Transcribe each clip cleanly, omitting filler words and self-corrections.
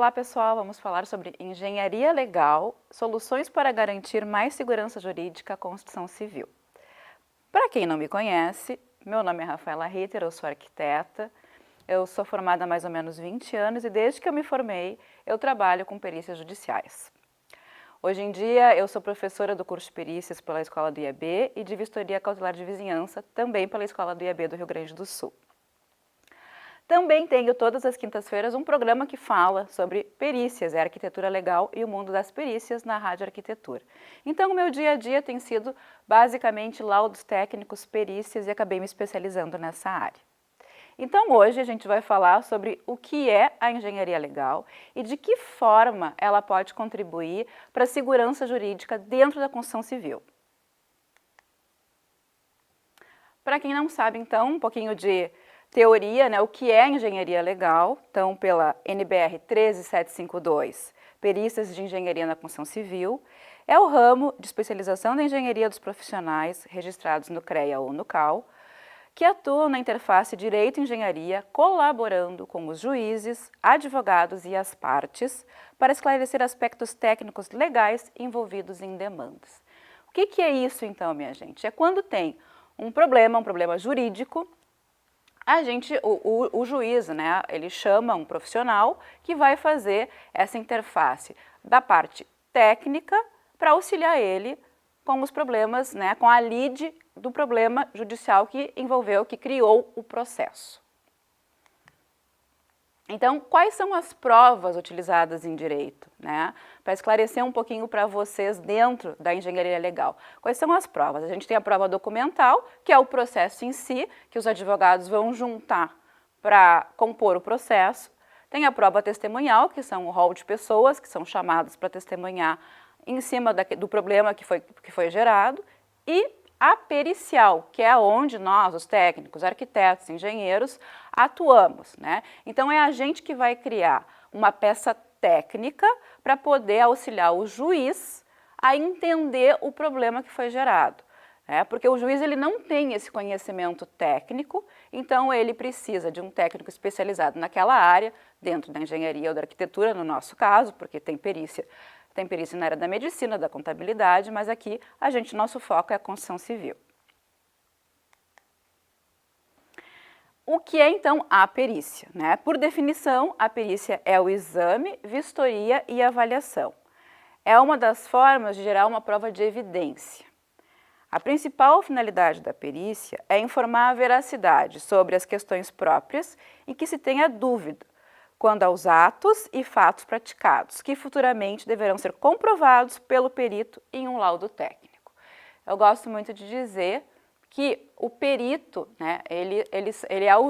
Olá pessoal, vamos falar sobre engenharia legal, soluções para garantir mais segurança jurídica à construção civil. Para quem não me conhece, meu nome é Rafaela Ritter, eu sou arquiteta, eu sou formada há mais ou menos 20 anos e desde que eu me formei, eu trabalho com perícias judiciais. Hoje em dia, eu sou professora do curso de perícias pela Escola do IAB e de vistoria cautelar de vizinhança, também pela Escola do IAB do Rio Grande do Sul. Também tenho todas as quintas-feiras um programa que fala sobre perícias, arquitetura legal e o mundo das perícias na Rádio Arquitetura. Então, o meu dia a dia tem sido basicamente laudos técnicos, perícias e acabei me especializando nessa área. Então, hoje a gente vai falar sobre o que é a engenharia legal e de que forma ela pode contribuir para a segurança jurídica dentro da construção civil. Para quem não sabe, então, um pouquinho de teoria, né, o que é engenharia legal, então pela NBR 13752, Perícias de Engenharia na Construção Civil, é o ramo de especialização da engenharia dos profissionais registrados no CREA ou no CAL, que atuam na interface Direito e Engenharia, colaborando com os juízes, advogados e as partes para esclarecer aspectos técnicos legais envolvidos em demandas. O que é isso então, minha gente? É quando tem um problema jurídico, o juiz, né, ele chama um profissional que vai fazer essa interface da parte técnica para auxiliar ele com os problemas, né, com a lide do problema judicial que envolveu, que criou o processo. Então, quais são as provas utilizadas em direito, né? Para esclarecer um pouquinho para vocês dentro da engenharia legal. Quais são as provas? A gente tem a prova documental, que é o processo em si, que os advogados vão juntar para compor o processo. Tem a prova testemunhal, que são o rol de pessoas que são chamadas para testemunhar em cima do problema que foi gerado. E a pericial, que é onde nós, os técnicos, arquitetos, engenheiros, atuamos, né? Então, é a gente que vai criar uma peça técnica para poder auxiliar o juiz a entender o problema que foi gerado, né? Porque o juiz ele não tem esse conhecimento técnico, então ele precisa de um técnico especializado naquela área, dentro da engenharia ou da arquitetura, no nosso caso, porque tem perícia na área da medicina, da contabilidade, mas aqui nosso foco é a construção civil. O que é então a perícia, né? Por definição, a perícia é o exame, vistoria e avaliação. É uma das formas de gerar uma prova de evidência. A principal finalidade da perícia é informar a veracidade sobre as questões próprias em que se tenha dúvida, quando aos atos e fatos praticados, que futuramente deverão ser comprovados pelo perito em um laudo técnico. Eu gosto muito de dizer que o perito, né,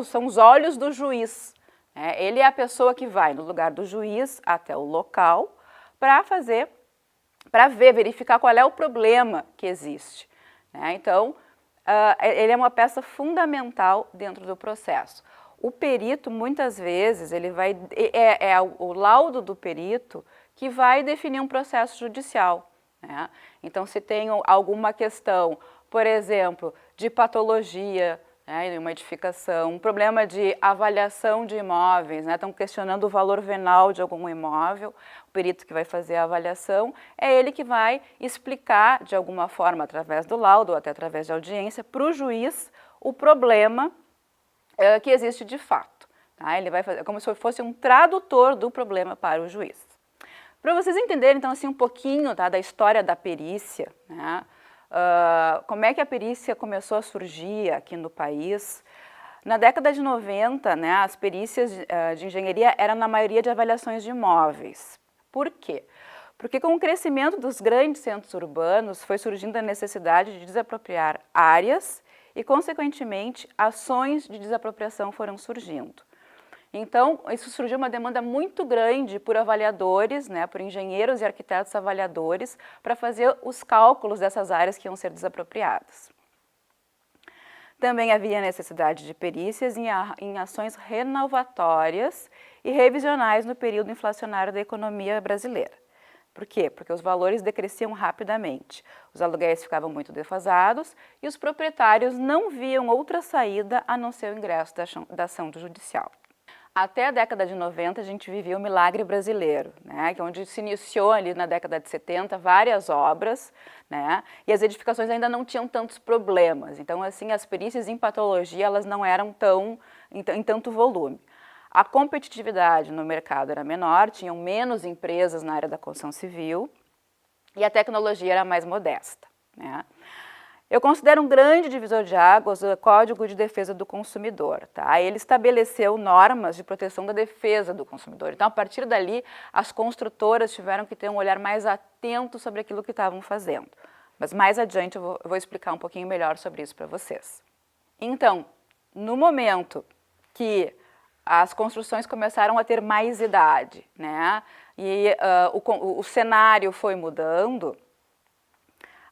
são os olhos do juiz, né? Ele é a pessoa que vai no lugar do juiz até o local para verificar qual é o problema que existe, né? Então, ele é uma peça fundamental dentro do processo. O perito, muitas vezes, o laudo do perito que vai definir um processo judicial, né? Então, se tem alguma questão, por exemplo, de patologia, né, em uma edificação, um problema de avaliação de imóveis, né, estão questionando o valor venal de algum imóvel, o perito que vai fazer a avaliação é ele que vai explicar, de alguma forma, através do laudo ou até através de audiência, para o juiz o problema que existe de fato. Tá? Ele vai fazer como se fosse um tradutor do problema para o juiz. Para vocês entenderem, então, assim, um pouquinho, tá, da história da perícia, né? Como é que a perícia começou a surgir aqui no país. Na década de 90, né, as perícias de engenharia eram na maioria de avaliações de imóveis. Por quê? Porque com o crescimento dos grandes centros urbanos foi surgindo a necessidade de desapropriar áreas e, consequentemente, ações de desapropriação foram surgindo. Então, isso surgiu uma demanda muito grande por avaliadores, né, por engenheiros e arquitetos avaliadores, para fazer os cálculos dessas áreas que iam ser desapropriadas. Também havia necessidade de perícias em ações renovatórias e revisionais no período inflacionário da economia brasileira. Por quê? Porque os valores decresciam rapidamente, os aluguéis ficavam muito defasados e os proprietários não viam outra saída a não ser o ingresso da ação judicial. até a década de 90 a gente vivia o milagre brasileiro, né, que é onde se iniciou ali na década de 70 várias obras, né, e as edificações ainda não tinham tantos problemas. Então, assim, as perícias em patologia, elas não eram em tanto volume. A competitividade no mercado era menor, tinham menos empresas na área da construção civil e a tecnologia era mais modesta, né. Eu considero um grande divisor de águas o Código de Defesa do Consumidor. Tá? Ele estabeleceu normas de proteção da defesa do consumidor. Então, a partir dali, as construtoras tiveram que ter um olhar mais atento sobre aquilo que estavam fazendo. Mas mais adiante eu vou explicar um pouquinho melhor sobre isso para vocês. Então, no momento que as construções começaram a ter mais idade, né, e o cenário foi mudando,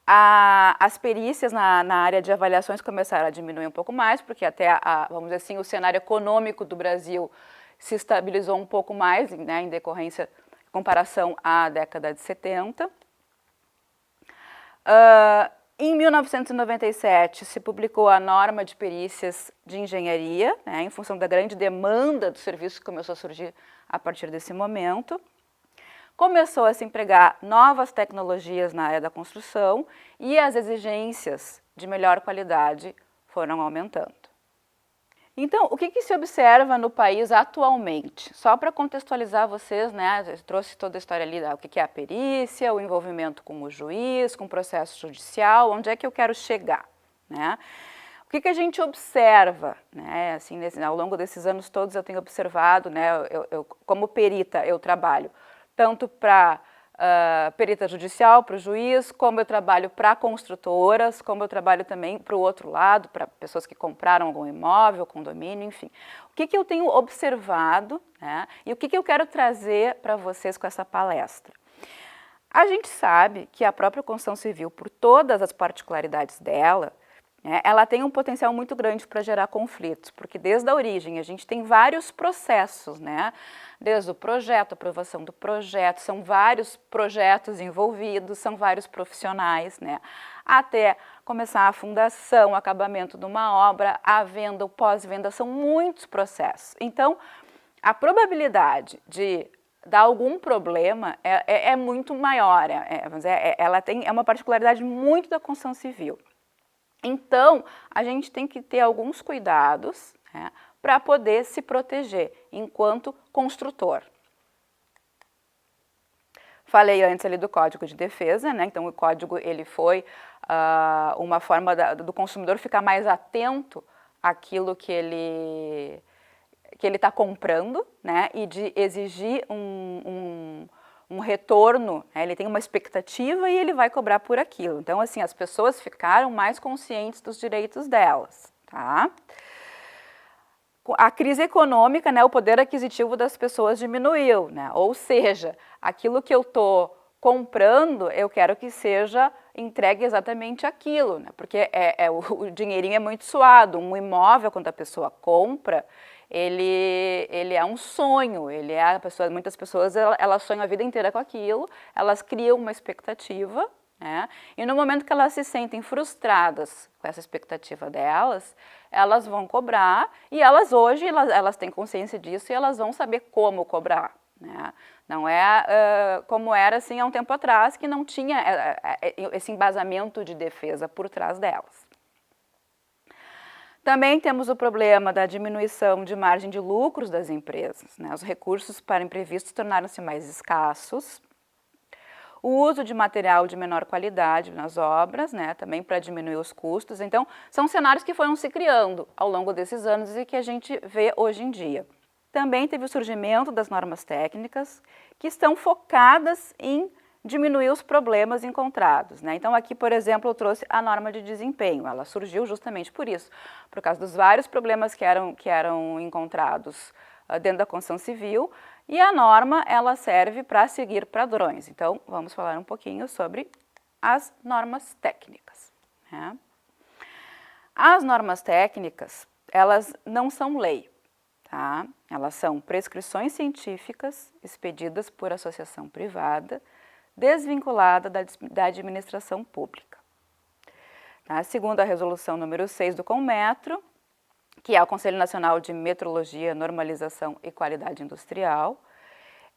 as perícias na área de avaliações começaram a diminuir um pouco mais, porque até, vamos dizer assim, o cenário econômico do Brasil se estabilizou um pouco mais, né, em decorrência, em comparação à década de 70. Em 1997, se publicou a norma de perícias de engenharia, né, em função da grande demanda do serviço que começou a surgir a partir desse momento. Começou a se empregar novas tecnologias na área da construção e as exigências de melhor qualidade foram aumentando. Então, o que se observa no país atualmente? Só para contextualizar vocês, né, eu trouxe toda a história ali, o que é a perícia, o envolvimento com o juiz, com o processo judicial, onde é que eu quero chegar, né? O que a gente observa, né, assim, ao longo desses anos todos eu tenho observado, né, eu como perita eu trabalho tanto para perita judicial, para o juiz, como eu trabalho para construtoras, como eu trabalho também para o outro lado, para pessoas que compraram algum imóvel, condomínio, enfim. O que eu tenho observado, né, e o que eu quero trazer para vocês com essa palestra? A gente sabe que a própria construção civil, por todas as particularidades dela, ela tem um potencial muito grande para gerar conflitos, porque desde a origem a gente tem vários processos, né? Desde o projeto, aprovação do projeto, são vários projetos envolvidos, são vários profissionais, né? Até começar a fundação, o acabamento de uma obra, a venda, o pós-venda, são muitos processos. Então, a probabilidade de dar algum problema é muito maior, ela é uma particularidade muito da construção civil. Então, a gente tem que ter alguns cuidados, né, para poder se proteger enquanto construtor. Falei antes ali do Código de Defesa, né, então o código ele foi uma forma do consumidor ficar mais atento àquilo que ele está comprando, né, e de exigir um retorno, né, ele tem uma expectativa e ele vai cobrar por aquilo. Então, assim, as pessoas ficaram mais conscientes dos direitos delas, tá? A crise econômica, né, o poder aquisitivo das pessoas diminuiu, né? Ou seja, aquilo que eu estou comprando, eu quero que seja entregue exatamente aquilo, né? Porque o dinheirinho é muito suado. Um imóvel, quando a pessoa compra, ele é um sonho, muitas pessoas elas sonham a vida inteira com aquilo, elas criam uma expectativa, né? E no momento que elas se sentem frustradas com essa expectativa delas, elas vão cobrar e hoje elas têm consciência disso e elas vão saber como cobrar, né? Não é como era assim há um tempo atrás, que não tinha esse embasamento de defesa por trás delas. Também temos o problema da diminuição de margem de lucros das empresas, né? Os recursos para imprevistos tornaram-se mais escassos. O uso de material de menor qualidade nas obras, né? Também para diminuir os custos. Então, são cenários que foram se criando ao longo desses anos e que a gente vê hoje em dia. Também teve o surgimento das normas técnicas, que estão focadas em diminuir os problemas encontrados, né? Então aqui, por exemplo, eu trouxe a norma de desempenho. Ela surgiu justamente por isso, por causa dos vários problemas que eram encontrados dentro da construção civil, e a norma ela serve para seguir padrões. Então vamos falar um pouquinho sobre as normas técnicas, né? As normas técnicas, elas não são lei, tá? Elas são prescrições científicas expedidas por associação privada, desvinculada da administração pública. Tá? Segundo a resolução número 6 do Conmetro, que é o Conselho Nacional de Metrologia, Normalização e Qualidade Industrial.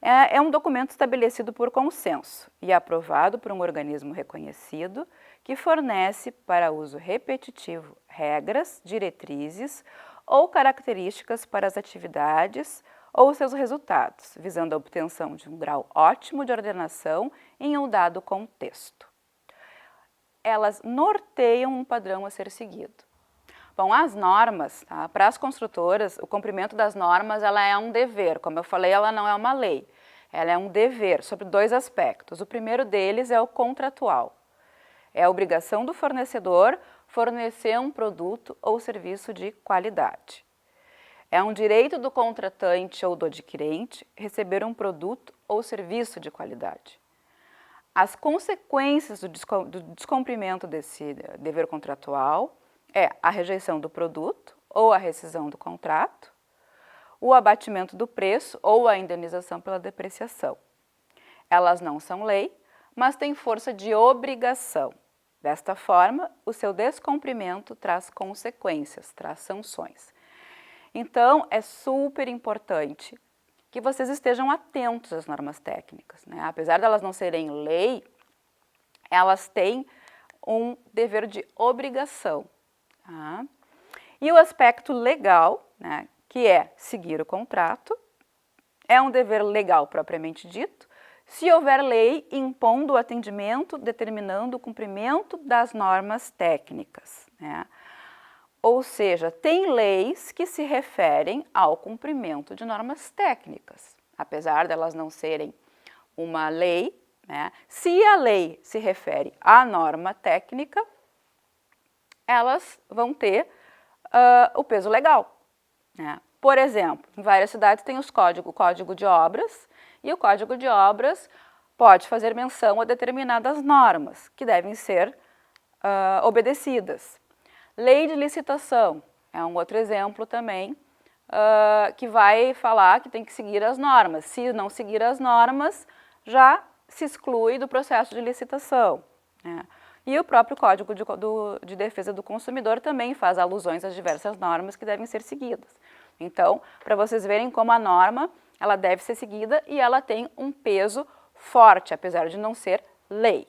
É um documento estabelecido por consenso e aprovado por um organismo reconhecido que fornece para uso repetitivo regras, diretrizes ou características para as atividades ou seus resultados, visando a obtenção de um grau ótimo de ordenação em um dado contexto. Elas norteiam um padrão a ser seguido. Bom, as normas, tá? Para as construtoras, o cumprimento das normas ela é um dever. Como eu falei, ela não é uma lei. Ela é um dever sobre 2 aspectos. O primeiro deles é o contratual. É a obrigação do fornecedor fornecer um produto ou serviço de qualidade. É um direito do contratante ou do adquirente receber um produto ou serviço de qualidade. As consequências do descumprimento desse dever contratual é a rejeição do produto ou a rescisão do contrato, o abatimento do preço ou a indenização pela depreciação. Elas não são lei, mas têm força de obrigação. Desta forma, o seu descumprimento traz consequências, traz sanções. Então, é super importante que vocês estejam atentos às normas técnicas, né? Apesar de elas não serem lei, elas têm um dever de obrigação. Tá? E o aspecto legal, né, que é seguir o contrato, é um dever legal propriamente dito, se houver lei impondo o atendimento, determinando o cumprimento das normas técnicas, né? Ou seja, tem leis que se referem ao cumprimento de normas técnicas, apesar de elas não serem uma lei, né? Se a lei se refere à norma técnica, elas vão ter o peso legal, né? Por exemplo, em várias cidades tem o Código de Obras, e o Código de Obras pode fazer menção a determinadas normas que devem ser obedecidas. Lei de licitação é um outro exemplo também, que vai falar que tem que seguir as normas. Se não seguir as normas, já se exclui do processo de licitação, né? E o próprio Código de Defesa do Consumidor também faz alusões às diversas normas que devem ser seguidas. Então, para vocês verem como a norma, ela deve ser seguida e ela tem um peso forte, apesar de não ser lei.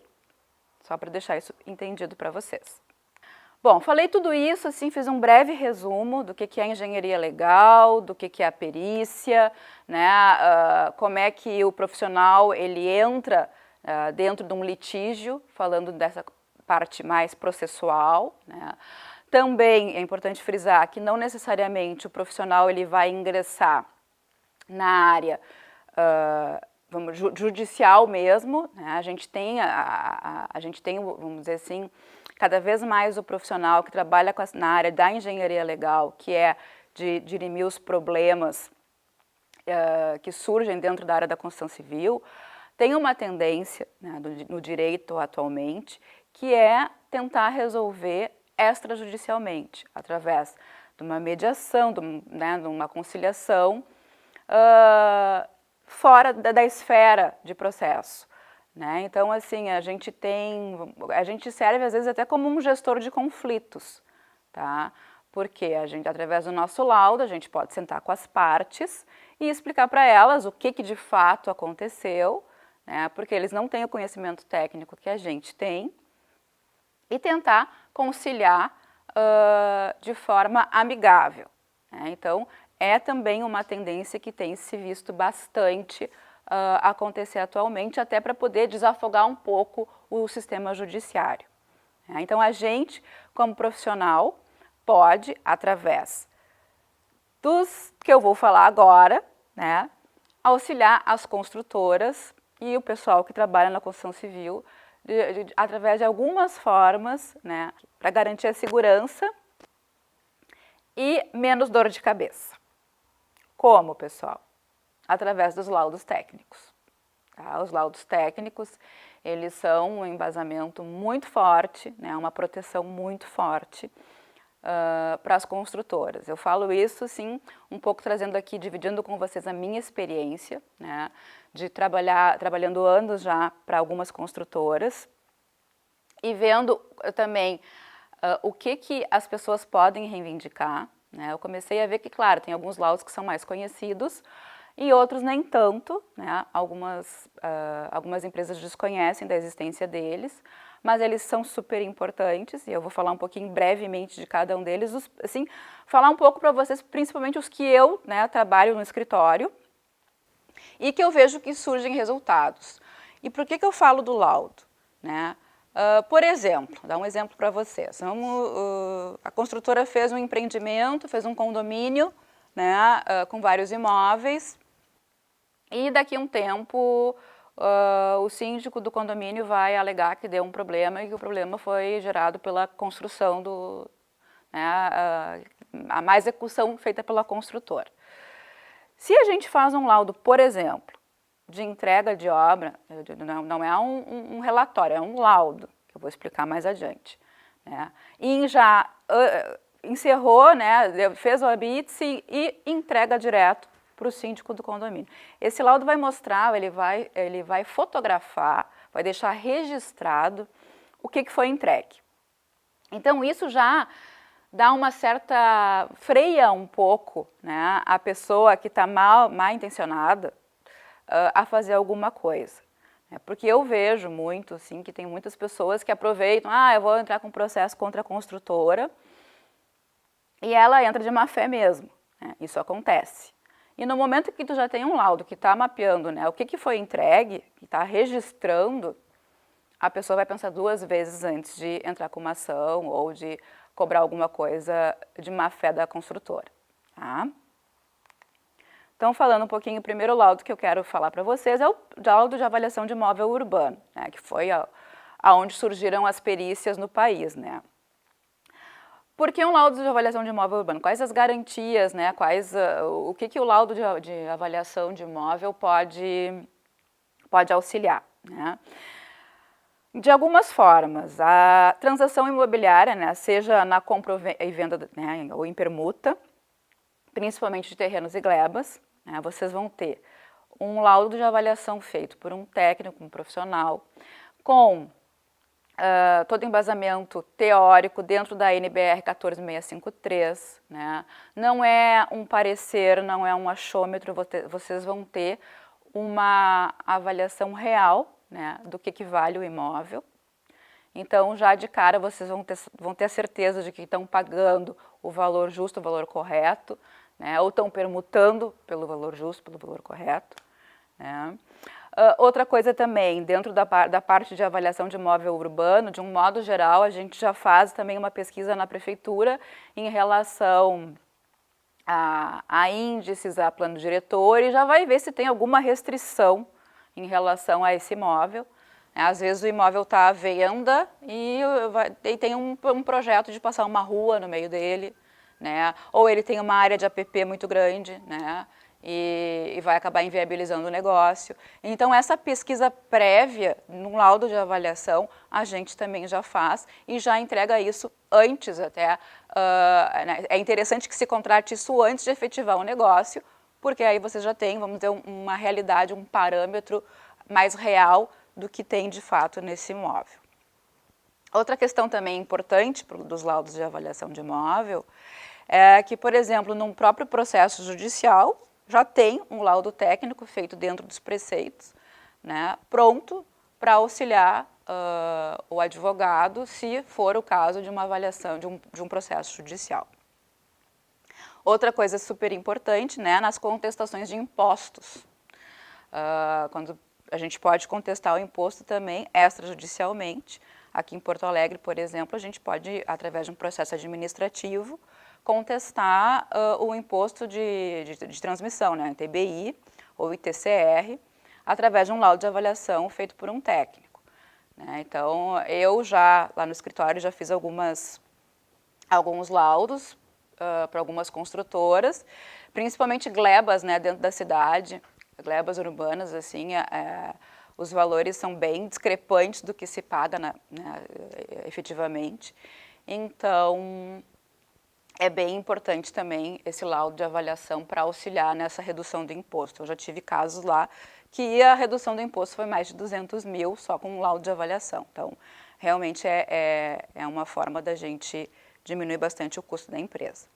Só para deixar isso entendido para vocês. Bom, falei tudo isso, assim, fiz um breve resumo do que é a engenharia legal, do que é a perícia, né, como é que o profissional ele entra dentro de um litígio, falando dessa parte mais processual, né. Também é importante frisar que não necessariamente o profissional ele vai ingressar na área judicial mesmo, né. A gente tem, vamos dizer assim, cada vez mais o profissional que trabalha na área da engenharia legal, que é de dirimir os problemas que surgem dentro da área da construção civil, tem uma tendência, né, no direito atualmente, que é tentar resolver extrajudicialmente, através de uma mediação, de uma conciliação, fora da esfera de processo, né? Então, assim, a gente serve às vezes até como um gestor de conflitos, tá? Porque através do nosso laudo, a gente pode sentar com as partes e explicar para elas o que de fato aconteceu, né? Porque eles não têm o conhecimento técnico que a gente tem, e tentar conciliar de forma amigável, né? Então, é também uma tendência que tem se visto bastante acontecer atualmente, até para poder desafogar um pouco o sistema judiciário, né? Então, a gente, como profissional, pode, através dos que eu vou falar agora, né, auxiliar as construtoras e o pessoal que trabalha na construção civil através de algumas formas, né, para garantir a segurança e menos dor de cabeça. Como, pessoal? Através dos laudos técnicos. Tá? Os laudos técnicos, eles são um embasamento muito forte, né, uma proteção muito forte para as construtoras. Eu falo isso, sim, um pouco trazendo aqui, dividindo com vocês a minha experiência, né, de trabalhando anos já para algumas construtoras e vendo também o que as pessoas podem reivindicar, né? Eu comecei a ver que, claro, tem alguns laudos que são mais conhecidos e outros nem tanto, né? Algumas empresas desconhecem da existência deles, mas eles são super importantes e eu vou falar um pouquinho brevemente de cada um deles, assim, falar um pouco para vocês, principalmente os que eu, né, trabalho no escritório e que eu vejo que surgem resultados. E por que eu falo do laudo, né? Por exemplo, vou dar um exemplo para vocês. A construtora fez um empreendimento, fez um condomínio, né, com vários imóveis, e daqui a um tempo o síndico do condomínio vai alegar que deu um problema e que o problema foi gerado pela construção a má execução feita pela construtora. Se a gente faz um laudo, por exemplo, de entrega de obra, não é um relatório, é um laudo, que eu vou explicar mais adiante, né? E já encerrou, né, fez o habite e entrega direto para o síndico do condomínio. Esse laudo vai mostrar, ele vai fotografar, vai deixar registrado o que foi entregue. Então isso já dá uma certa, freia um pouco, né, a pessoa que está mal intencionada a fazer alguma coisa. Porque eu vejo muito, assim, que tem muitas pessoas que aproveitam, eu vou entrar com processo contra a construtora, e ela entra de má fé mesmo, né? Isso acontece. E no momento que tu já tem um laudo que está mapeando, né, o que foi entregue, que está registrando, a pessoa vai pensar duas vezes antes de entrar com uma ação ou de cobrar alguma coisa de má fé da construtora, tá? Então, falando um pouquinho, o primeiro laudo que eu quero falar para vocês é o laudo de avaliação de imóvel urbano, né, que foi aonde surgiram as perícias no país, né. Por que um laudo de avaliação de imóvel urbano? Quais as garantias, né, o que o laudo de avaliação de imóvel pode auxiliar, né? De algumas formas, a transação imobiliária, né, seja na compra e venda, né, ou em permuta, principalmente de terrenos e glebas, né, vocês vão ter um laudo de avaliação feito por um técnico, um profissional, com todo embasamento teórico dentro da NBR 14653, né? Não é um parecer, não é um achômetro, vocês vão ter uma avaliação real, né, do que vale o imóvel. Então, já de cara, vocês vão ter a certeza de que estão pagando o valor justo, o valor correto, né, ou estão permutando pelo valor justo, pelo valor correto, né. Outra coisa também, dentro da parte de avaliação de imóvel urbano, de um modo geral, a gente já faz também uma pesquisa na prefeitura em relação a índices, a plano diretor, e já vai ver se tem alguma restrição em relação a esse imóvel. Às vezes o imóvel está à venda e tem um projeto de passar uma rua no meio dele, né? Ou ele tem uma área de APP muito grande, né? E vai acabar inviabilizando o negócio. Então, essa pesquisa prévia, num laudo de avaliação, a gente também já faz e já entrega isso antes até. É interessante que se contrate isso antes de efetivar o negócio, porque aí você já tem, vamos dizer, uma realidade, um parâmetro mais real do que tem de fato nesse imóvel. Outra questão também importante dos laudos de avaliação de imóvel é que, por exemplo, num próprio processo judicial, já tem um laudo técnico feito dentro dos preceitos, né, pronto para auxiliar o advogado, se for o caso de uma avaliação de um processo judicial. Outra coisa super importante, né, nas contestações de impostos. Quando a gente pode contestar o imposto também extrajudicialmente. Aqui em Porto Alegre, por exemplo, a gente pode, através de um processo administrativo, contestar o imposto de transmissão, né, ITBI ou ITCR, através de um laudo de avaliação feito por um técnico, né. Então, eu já, lá no escritório, já fiz alguns laudos para algumas construtoras, principalmente glebas, né, dentro da cidade, glebas urbanas, assim, os valores são bem discrepantes do que se paga efetivamente. Então, é bem importante também esse laudo de avaliação para auxiliar nessa redução do imposto. Eu já tive casos lá que a redução do imposto foi mais de 200 mil só com um laudo de avaliação. Então, realmente é uma forma da gente diminuir bastante o custo da empresa.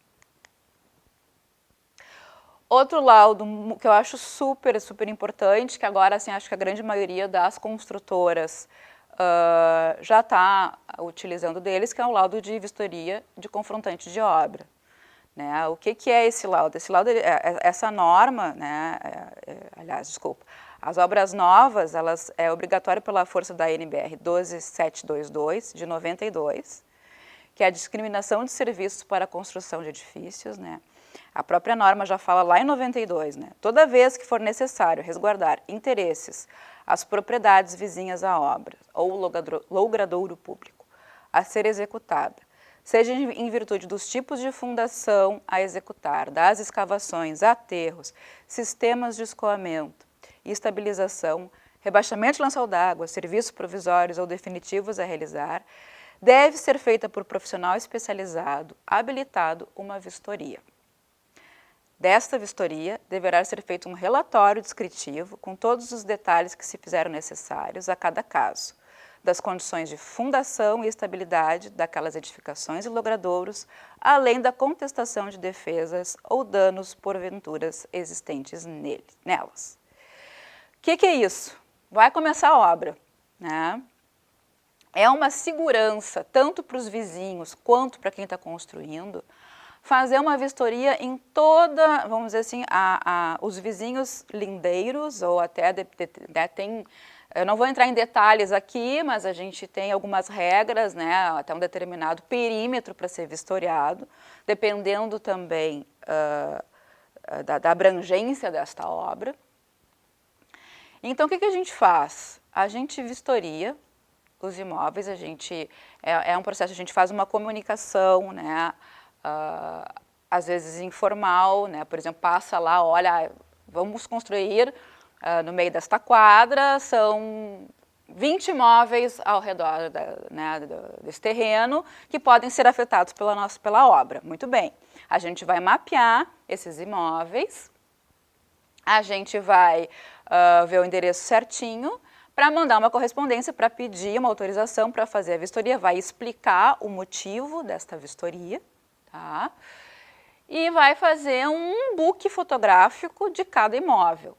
Outro laudo que eu acho super, super importante, que agora assim, acho que a grande maioria das construtoras já está utilizando deles, que é o laudo de vistoria de confrontante de obra. Né? O que é esse laudo? Esse laudo, essa norma, né, aliás, desculpa, as obras novas, elas é obrigatório pela força da NBR 12722, de 92, que é a discriminação de serviços para a construção de edifícios, né? A própria norma já fala lá em 92, né? Toda vez que for necessário resguardar interesses, as propriedades vizinhas à obra ou logradouro público a ser executada, seja em virtude dos tipos de fundação a executar, das escavações, aterros, sistemas de escoamento e estabilização, rebaixamento de lençol d'água, serviços provisórios ou definitivos a realizar, deve ser feita por profissional especializado, habilitado, uma vistoria. Desta vistoria, deverá ser feito um relatório descritivo com todos os detalhes que se fizeram necessários a cada caso, das condições de fundação e estabilidade daquelas edificações e logradouros, além da contestação de defesas ou danos porventuras existentes nelas. O que é isso? Vai começar a obra, né? É uma segurança, tanto para os vizinhos quanto para quem está construindo, fazer uma vistoria em toda, vamos dizer assim, os vizinhos lindeiros, ou até tem, eu não vou entrar em detalhes aqui, mas a gente tem algumas regras, né, até um determinado perímetro para ser vistoriado, dependendo também da abrangência desta obra. Então, o que a gente faz? A gente vistoria os imóveis, é um processo, a gente faz uma comunicação, né, às vezes informal, né, por exemplo, passa lá, olha, vamos construir no meio desta quadra, são 20 imóveis ao redor desse terreno que podem ser afetados pela obra. Muito bem, a gente vai mapear esses imóveis, a gente vai ver o endereço certinho, para mandar uma correspondência, para pedir uma autorização para fazer a vistoria, vai explicar o motivo desta vistoria, tá? E vai fazer um book fotográfico de cada imóvel,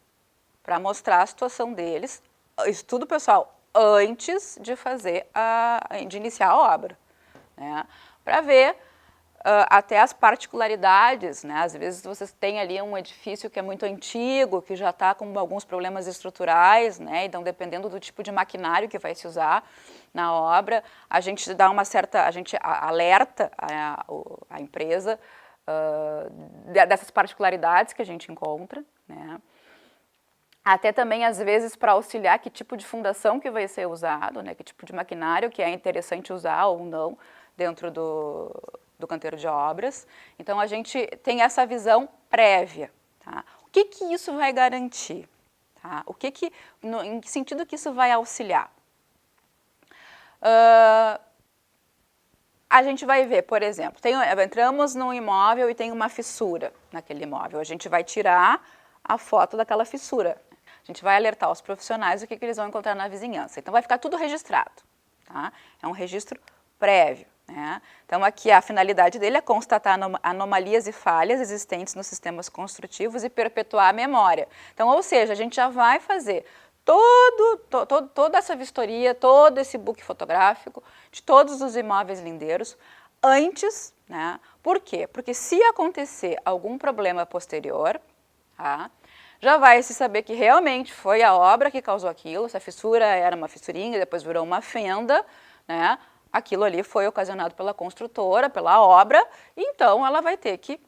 para mostrar a situação deles. Isso tudo, pessoal, antes de de iniciar a obra, né? Para ver até as particularidades, né? Às vezes vocês têm ali um edifício que é muito antigo, que já está com alguns problemas estruturais, né? Então, dependendo do tipo de maquinário que vai se usar na obra, a gente dá a gente alerta a empresa dessas particularidades que a gente encontra, né? Até também, às vezes, para auxiliar que tipo de fundação que vai ser usado, né? Que tipo de maquinário que é interessante usar ou não dentro do canteiro de obras. Então, a gente tem essa visão prévia. Tá? O que isso vai garantir? Tá? Em que sentido que isso vai auxiliar? A gente vai ver, por exemplo, entramos num imóvel e tem uma fissura naquele imóvel. A gente vai tirar a foto daquela fissura. A gente vai alertar os profissionais do que eles vão encontrar na vizinhança. Então, vai ficar tudo registrado. Tá? É um registro prévio. Né? Então, aqui a finalidade dele é constatar anomalias e falhas existentes nos sistemas construtivos e perpetuar a memória. Então, ou seja, a gente já vai fazer toda essa vistoria, todo esse book fotográfico de todos os imóveis lindeiros antes, né? Por quê? Porque se acontecer algum problema posterior, tá? Já vai se saber que realmente foi a obra que causou aquilo, essa fissura era uma fissurinha, depois virou uma fenda, né? Aquilo ali foi ocasionado pela construtora, pela obra, então ela vai ter que,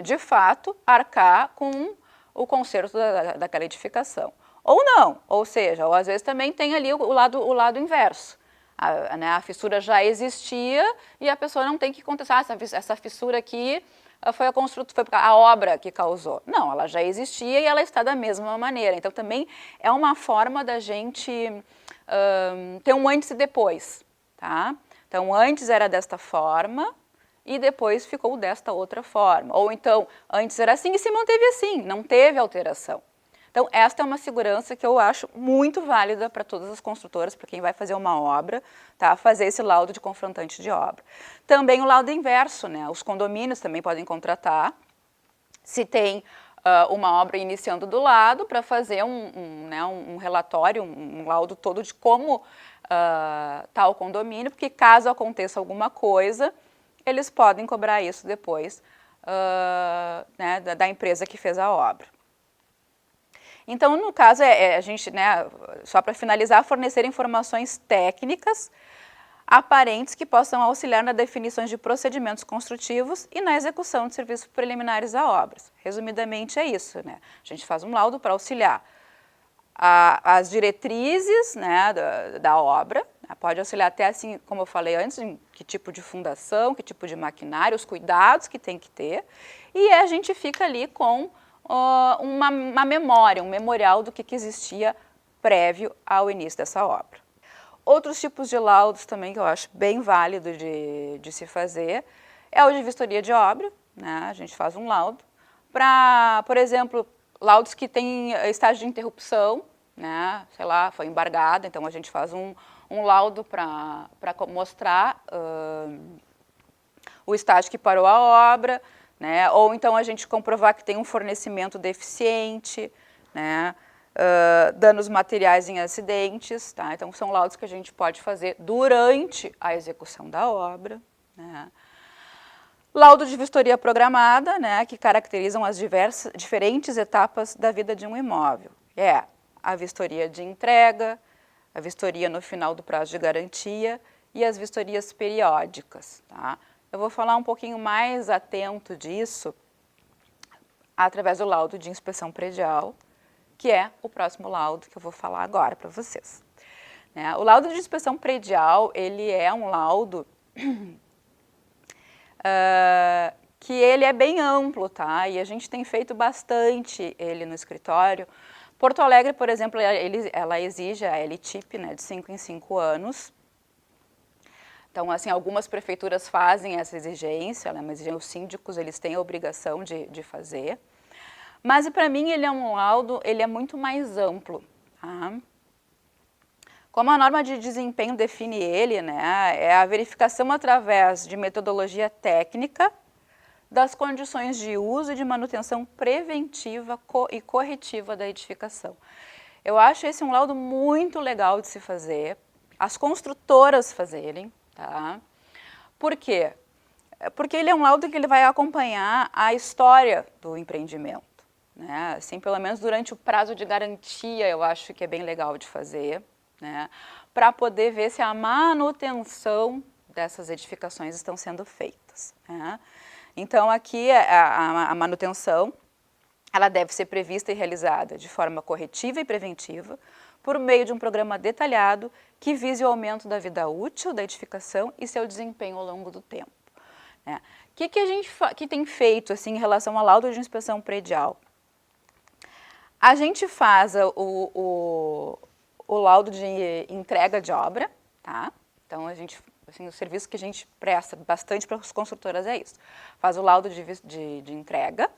de fato, arcar com o conserto daquela edificação. Ou não, ou seja, ou às vezes também tem ali o lado inverso. A fissura já existia e a pessoa não tem que contestar, essa fissura aqui foi a obra que causou. Não, ela já existia e ela está da mesma maneira. Então também é uma forma da gente ter um antes e depois. Tá? Então, antes era desta forma e depois ficou desta outra forma. Ou então, antes era assim e se manteve assim, não teve alteração. Então, esta é uma segurança que eu acho muito válida para todas as construtoras, para quem vai fazer uma obra, tá? Fazer esse laudo de confrontante de obra. Também o laudo inverso, né? Os condomínios também podem contratar Se tem uma obra iniciando do lado, para fazer um relatório, um laudo todo de como está o condomínio, porque caso aconteça alguma coisa, eles podem cobrar isso depois né, da empresa que fez a obra. Então, no caso, a gente, né, só para finalizar, fornecer informações técnicas aparentes que possam auxiliar na definição de procedimentos construtivos e na execução de serviços preliminares a obras. Resumidamente é isso, né? A gente faz um laudo para auxiliar as diretrizes, né, da obra, pode auxiliar até assim, como eu falei antes, em que tipo de fundação, que tipo de maquinário, os cuidados que tem que ter, e a gente fica ali com uma memória, um memorial do que existia prévio ao início dessa obra. Outros tipos de laudos também que eu acho bem válido de se fazer é o de vistoria de obra, né? A gente faz um laudo para, por exemplo, laudos que têm estágio de interrupção, né? Sei lá, foi embargada, então a gente faz um laudo para mostrar o estágio que parou a obra, né? Ou então a gente comprovar que tem um fornecimento deficiente, né? Danos materiais em acidentes, tá? Então são laudos que a gente pode fazer durante a execução da obra, né? Laudo de vistoria programada, né, que caracterizam as diferentes etapas da vida de um imóvel. É a vistoria de entrega, a vistoria no final do prazo de garantia e as vistorias periódicas, tá? Eu vou falar um pouquinho mais atento disso através do laudo de inspeção predial, que é o próximo laudo que eu vou falar agora para vocês. O laudo de inspeção predial, ele é um laudo que ele é bem amplo, tá? E a gente tem feito bastante ele no escritório. Porto Alegre, por exemplo, ela exige a LTIP, né, de 5 em 5 anos. Então, assim, algumas prefeituras fazem essa exigência, né, mas os síndicos, eles têm a obrigação de fazer. Mas, para mim, ele é um laudo, ele é muito mais amplo, tá? Como a norma de desempenho define ele, né, é a verificação através de metodologia técnica das condições de uso e de manutenção preventiva e corretiva da edificação. Eu acho esse um laudo muito legal de se fazer, as construtoras fazerem, tá? Por quê? Porque ele é um laudo que ele vai acompanhar a história do empreendimento. Né? Assim, pelo menos durante o prazo de garantia, eu acho que é bem legal de fazer, né? Para poder ver se a manutenção dessas edificações estão sendo feitas, né? Então, aqui a manutenção, ela deve ser prevista e realizada de forma corretiva e preventiva, por meio de um programa detalhado que vise o aumento da vida útil da edificação e seu desempenho ao longo do tempo. Né? O que a gente tem feito assim, em relação ao laudo de inspeção predial? A gente faz o laudo de entrega de obra, tá? Então, assim, o serviço que a gente presta bastante para as construtoras é isso. Faz o laudo de entrega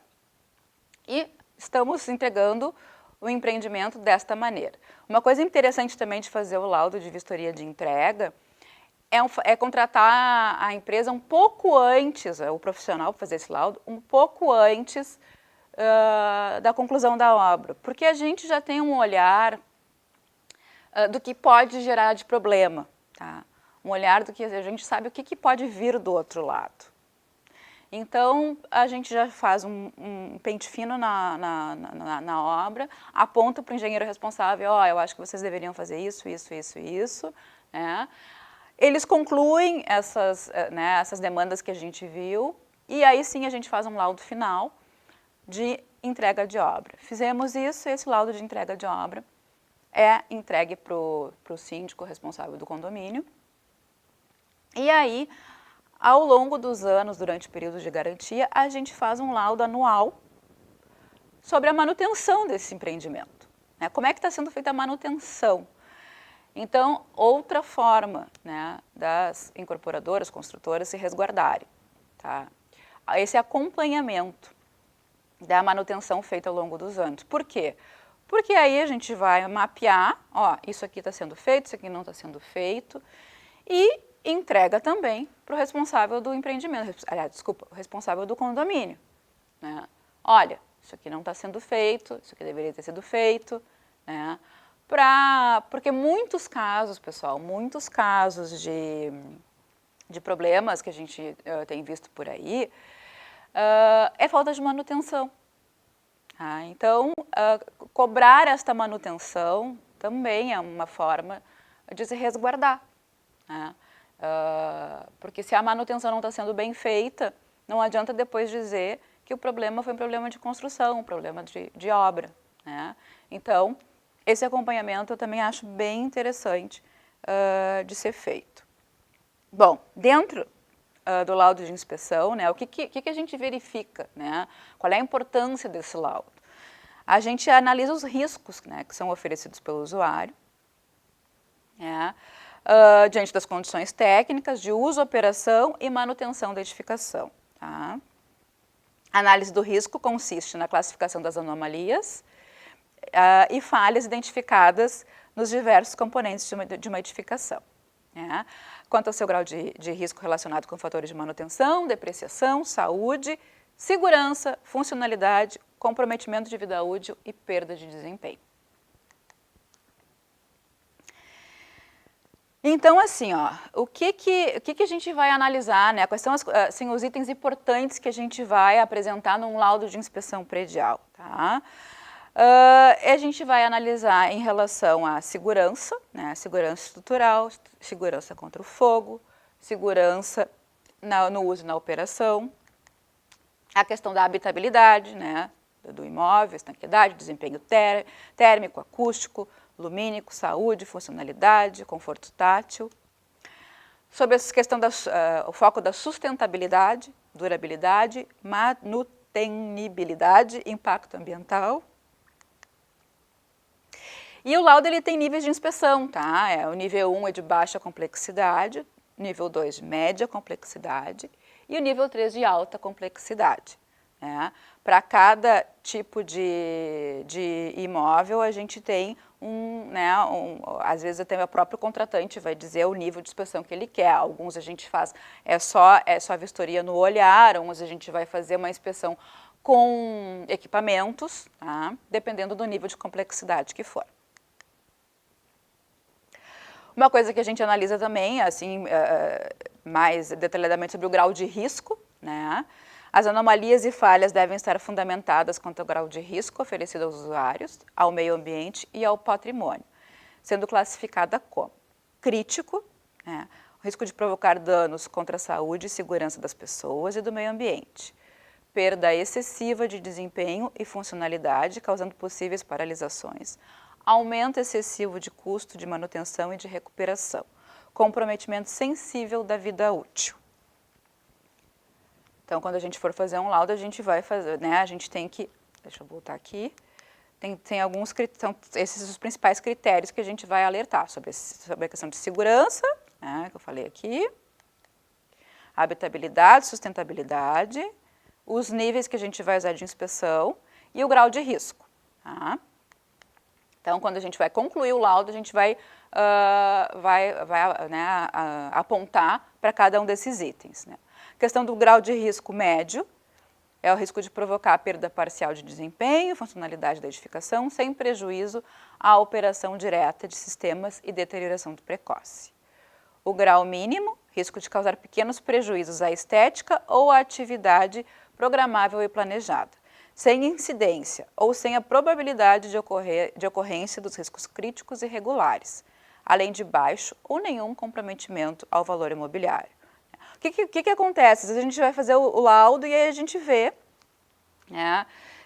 e estamos entregando o empreendimento desta maneira. Uma coisa interessante também de fazer o laudo de vistoria de entrega é contratar a empresa um pouco antes, o profissional para fazer esse laudo, um pouco antes da conclusão da obra, porque a gente já tem um olhar do que pode gerar de problema, tá? Um olhar do que a gente sabe o que pode vir do outro lado. Então, a gente já faz um pente fino na obra, aponta para o engenheiro responsável, eu acho que vocês deveriam fazer isso, né? Eles concluem essas demandas que a gente viu, e aí sim a gente faz um laudo final de entrega de obra. Fizemos isso, esse laudo de entrega de obra é entregue para o síndico responsável do condomínio. E aí, ao longo dos anos, durante o período de garantia, a gente faz um laudo anual sobre a manutenção desse empreendimento. Né? Como é que está sendo feita a manutenção? Então, outra forma, né, das incorporadoras, construtoras se resguardarem. Tá? Esse acompanhamento da manutenção feita ao longo dos anos. Por quê? Porque aí a gente vai mapear, isso aqui está sendo feito, isso aqui não está sendo feito, e entrega também para o responsável do empreendimento, o responsável do condomínio. Né? olha, isso aqui não está sendo feito, isso aqui deveria ter sido feito, né? Porque muitos casos, pessoal, muitos casos de problemas que a gente tem visto por aí, é falta de manutenção. Tá? Então, cobrar esta manutenção também é uma forma de se resguardar. Né? Porque se a manutenção não está sendo bem feita, não adianta depois dizer que o problema foi um problema de construção, um problema de obra. Né? Então, esse acompanhamento eu também acho bem interessante de ser feito. Bom, dentro do laudo de inspeção, né, o que a gente verifica? Né? Qual é a importância desse laudo? A gente analisa os riscos, né, que são oferecidos pelo usuário, né, diante das condições técnicas de uso, operação e manutenção da edificação. Tá? A análise do risco consiste na classificação das anomalias e falhas identificadas nos diversos componentes de uma edificação. Né? Quanto ao seu grau de risco relacionado com fatores de manutenção, depreciação, saúde, segurança, funcionalidade, comprometimento de vida útil e perda de desempenho. Então, assim, ó, o que a gente vai analisar, né? Quais são assim, os itens importantes que a gente vai apresentar num laudo de inspeção predial, tá? A gente vai analisar em relação à segurança, né? Segurança estrutural, segurança contra o fogo, segurança no uso e na operação, a questão da habitabilidade, né? Do imóvel, estanqueidade, desempenho térmico, acústico, lumínico, saúde, funcionalidade, conforto tátil. Sobre essa questão o foco da sustentabilidade, durabilidade, manutenibilidade, impacto ambiental. E o laudo ele tem níveis de inspeção, tá? O nível 1 é de baixa complexidade, nível 2 de média complexidade e o nível 3 de alta complexidade. Né? Para cada tipo de imóvel, a gente tem às vezes até o próprio contratante vai dizer o nível de inspeção que ele quer. Alguns a gente faz, é só vistoria no olhar, uns a gente vai fazer uma inspeção com equipamentos, tá? Dependendo do nível de complexidade que for. Uma coisa que a gente analisa também, assim, mais detalhadamente sobre o grau de risco, né? As anomalias e falhas devem estar fundamentadas quanto ao grau de risco oferecido aos usuários, ao meio ambiente e ao patrimônio, sendo classificada como crítico, né? O risco de provocar danos contra a saúde e segurança das pessoas e do meio ambiente, perda excessiva de desempenho e funcionalidade, causando possíveis paralisações, aumento excessivo de custo de manutenção e de recuperação, comprometimento sensível da vida útil. Então, quando a gente for fazer um laudo, a gente vai fazer, né, a gente tem que, deixa eu voltar aqui, tem alguns, são esses os principais critérios que a gente vai alertar sobre a questão de segurança, né, que eu falei aqui, habitabilidade, sustentabilidade, os níveis que a gente vai usar de inspeção e o grau de risco. Tá? Então, quando a gente vai concluir o laudo, a gente vai apontar para cada um desses itens. Né? A questão do grau de risco médio é o risco de provocar perda parcial de desempenho, funcionalidade da edificação, sem prejuízo à operação direta de sistemas e deterioração precoce. O grau mínimo, risco de causar pequenos prejuízos à estética ou à atividade programável e planejada, sem incidência ou sem a probabilidade de ocorrência dos riscos críticos e regulares, além de baixo ou nenhum comprometimento ao valor imobiliário. O que acontece? Às vezes a gente vai fazer o laudo e aí a gente vê, né,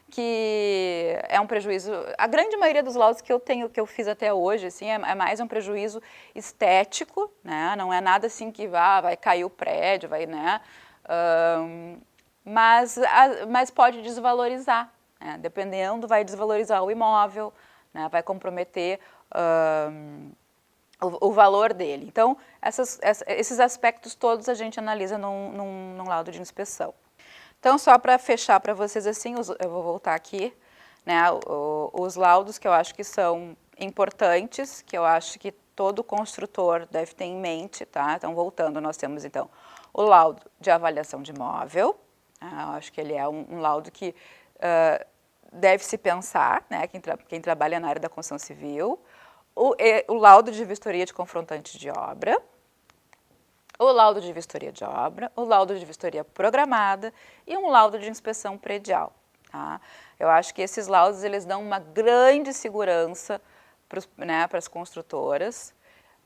que é um prejuízo. A grande maioria dos laudos que eu fiz até hoje, assim, é mais um prejuízo estético, né? Não é nada assim que vai cair o prédio, né? Mas pode desvalorizar, né? Dependendo, vai desvalorizar o imóvel, né? Vai comprometer o valor dele. Então, esses aspectos todos a gente analisa num laudo de inspeção. Então, só para fechar para vocês assim, eu vou voltar aqui, né, os laudos que eu acho que são importantes, que eu acho que todo construtor deve ter em mente, tá? Então, voltando, nós temos então o laudo de avaliação de imóvel, eu acho que ele é um laudo que deve-se pensar, né, quem trabalha na área da construção civil, o laudo de vistoria de confrontante de obra, o laudo de vistoria de obra, o laudo de vistoria programada e um laudo de inspeção predial. Tá? Eu acho que esses laudos eles dão uma grande segurança para as construtoras.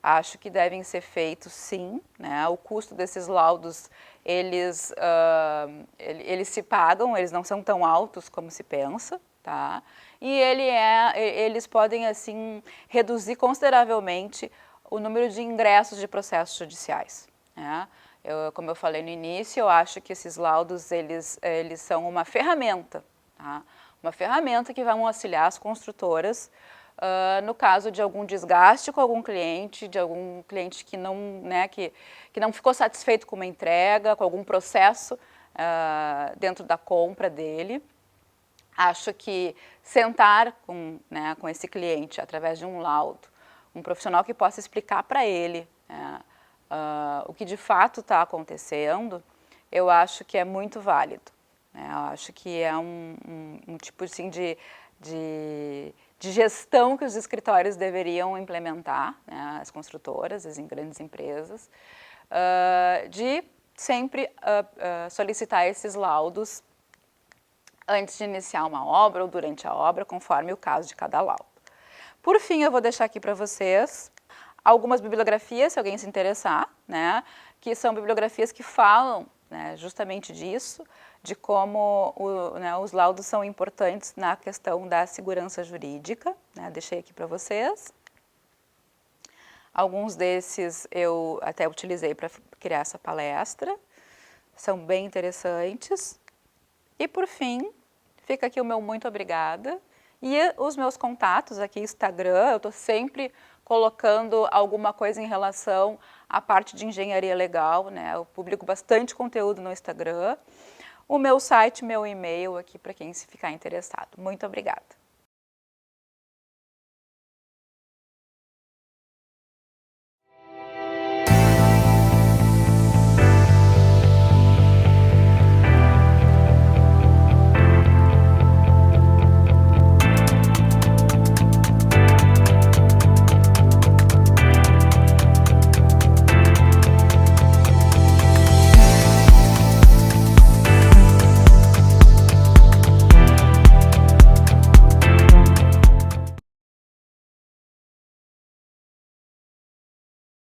Acho que devem ser feitos sim, né? O custo desses laudos, eles se pagam, eles não são tão altos como se pensa, tá? E eles podem, assim, reduzir consideravelmente o número de ingressos de processos judiciais, né? Como eu falei no início, eu acho que esses laudos, eles são uma ferramenta, tá? Uma ferramenta que vai auxiliar as construtoras no caso de algum desgaste com algum cliente, de algum cliente que não, né, que não ficou satisfeito com uma entrega, com algum processo dentro da compra dele. Acho que sentar com esse cliente através de um laudo, um profissional que possa explicar para ele o que de fato está acontecendo, eu acho que é muito válido. Né? Eu acho que é um tipo assim, de gestão que os escritórios deveriam implementar, né, as construtoras, as grandes empresas, de sempre solicitar esses laudos antes de iniciar uma obra ou durante a obra, conforme o caso de cada laudo. Por fim, eu vou deixar aqui para vocês algumas bibliografias, se alguém se interessar, né, que são bibliografias que falam, né, justamente disso, de como os laudos são importantes na questão da segurança jurídica, né, deixei aqui para vocês. Alguns desses eu até utilizei para criar essa palestra, são bem interessantes. E por fim, fica aqui o meu muito obrigada. E os meus contatos aqui, Instagram, eu estou sempre colocando alguma coisa em relação à parte de engenharia legal, né? Eu publico bastante conteúdo no Instagram. O meu site, meu e-mail aqui para quem se ficar interessado. Muito obrigada.